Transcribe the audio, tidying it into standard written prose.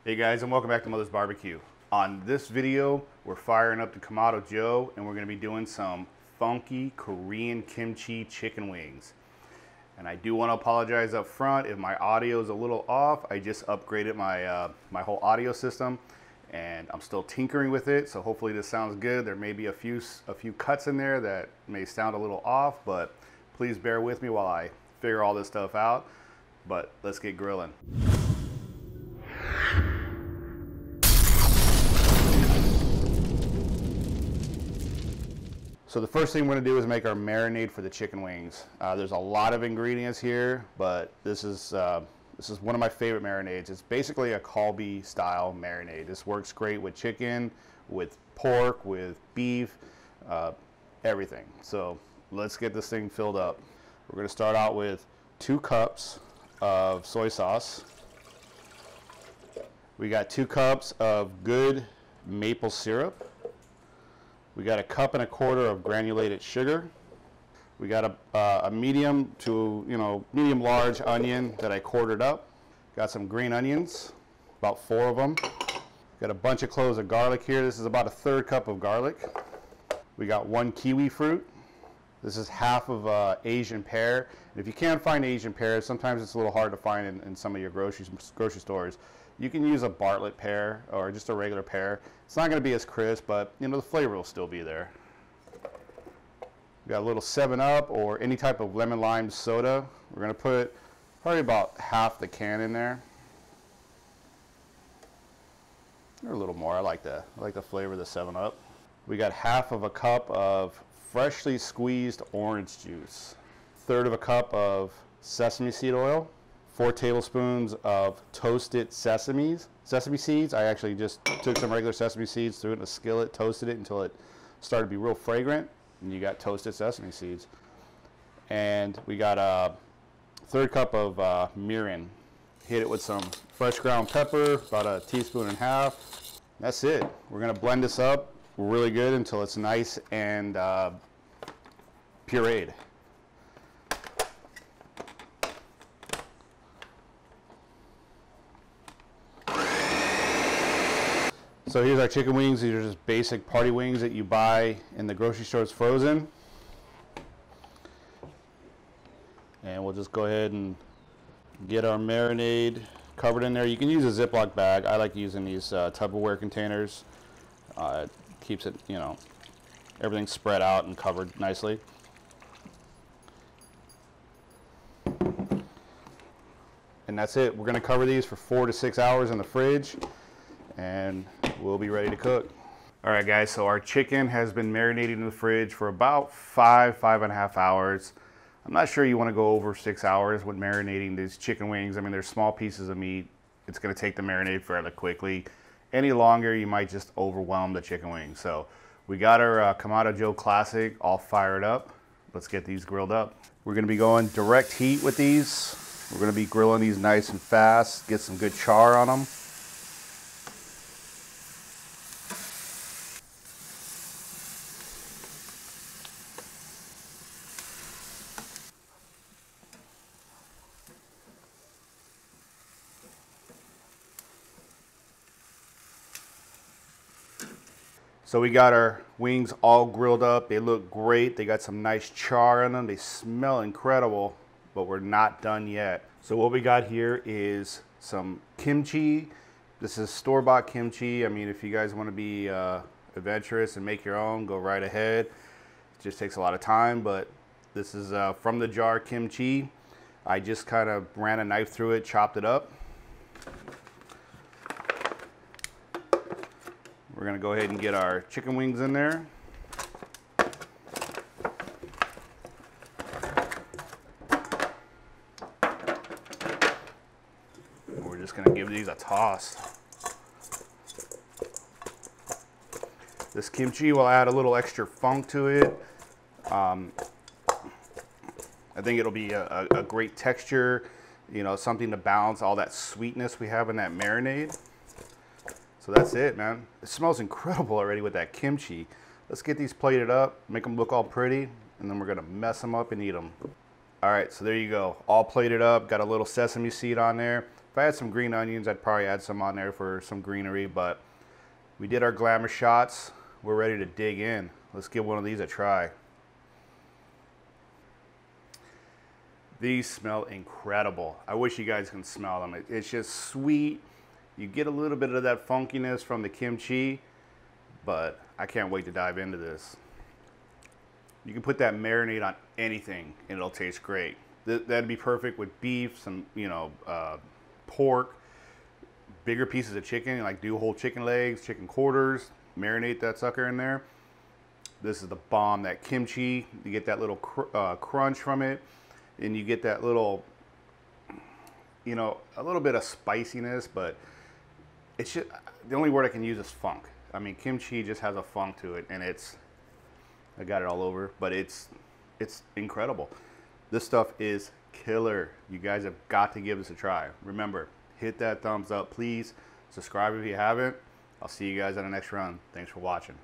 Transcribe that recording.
Hey guys, and welcome back to Mother's Barbecue. On this video, we're firing up the Kamado Joe and we're going to be doing some funky Korean kimchi chicken wings. And I do want to apologize up front if my audio is a little off. I just upgraded my my whole audio system and I'm still tinkering with it, so hopefully this sounds good. There may be a few cuts in there that may sound a little off, but please bear with me while I figure all this stuff out. But let's get grilling. So the first thing we're going to do is make our marinade for the chicken wings. There's a lot of ingredients here, but this is one of my favorite marinades. It's basically a Kalbi style marinade. This works great with chicken, with pork, with beef, everything. So let's get this thing filled up. We're going to start out with 2 cups of soy sauce. We got 2 cups of good maple syrup. We got 1.25 cups of granulated sugar. We got a medium to medium large onion that I quartered up. Got some green onions, about 4 of them. Got a bunch of cloves of garlic here. This is about 1/3 cup of garlic. We got 1 kiwi fruit. This is half of Asian pear. And if you can't find Asian pear, sometimes it's a little hard to find in some of your grocery stores. You can use a Bartlett pear or just a regular pear. It's not going to be as crisp, but the flavor will still be there. We got a little 7-Up or any type of lemon lime soda. We're going to put probably about half the can in there, or a little more. I like the flavor of the 7-Up. We got 1/2 cup of freshly squeezed orange juice, 1/3 cup of sesame seed oil, 4 tablespoons of toasted sesame seeds. I actually just took some regular sesame seeds, threw it in a skillet, toasted it until it started to be real fragrant, and you got toasted sesame seeds. And we got a 1/3 cup of mirin. Hit it with some fresh ground pepper, about 1.5 teaspoons. That's it. We're gonna blend this up really good until it's nice and pureed. So here's our chicken wings. These are just basic party wings that you buy in the grocery stores frozen. And we'll just go ahead and get our marinade covered in there. You can use a Ziploc bag. I like using these Tupperware containers. It keeps it, everything spread out and covered nicely. And that's it. We're going to cover these for 4 to 6 hours in the fridge, and we'll be ready to cook. All right, guys, so our chicken has been marinating in the fridge for about 5.5 hours. I'm not sure you want to go over 6 hours with marinating these chicken wings. I mean, they're small pieces of meat. It's going to take the marinade fairly quickly. Any longer, you might just overwhelm the chicken wings. So we got our Kamado Joe Classic all fired up. Let's get these grilled up. We're going to be going direct heat with these. We're going to be grilling these nice and fast, get some good char on them. So we got our wings all grilled up. They look great. They got some nice char on them. They smell incredible, but we're not done yet. So what we got here is some kimchi. This is store-bought kimchi. I mean, if you guys want to be adventurous and make your own, go right ahead. It just takes a lot of time, but this is from the jar kimchi. I just kind of ran a knife through it, chopped it up. We're going to go ahead and get our chicken wings in there. We're just going to give these a toss. This kimchi will add a little extra funk to it. I think it'll be a great texture, something to balance all that sweetness we have in that marinade. So that's it, man. It smells incredible already with that kimchi. Let's get these plated up, make them look all pretty, and then we're gonna mess them up and eat them. All right, so there you go. All plated up, got a little sesame seed on there. If I had some green onions, I'd probably add some on there for some greenery, but we did our glamour shots. We're ready to dig in. Let's give one of these a try. These smell incredible. I wish you guys can smell them. It's just sweet. You get a little bit of that funkiness from the kimchi, but I can't wait to dive into this. You can put that marinade on anything and it'll taste great. That'd be perfect with beef, some, you know, pork, bigger pieces of chicken, like do whole chicken legs, chicken quarters, marinate that sucker in there. This is the bomb. That kimchi, you get that little crunch from it, and you get that little, you know, a little bit of spiciness, but it's just, the only word I can use is funk. I mean, kimchi just has a funk to it, and it's, I got it all over, but it's incredible. This stuff is killer. You guys have got to give this a try. Remember, hit that thumbs up, please. Subscribe if you haven't. I'll see you guys on the next run. Thanks for watching.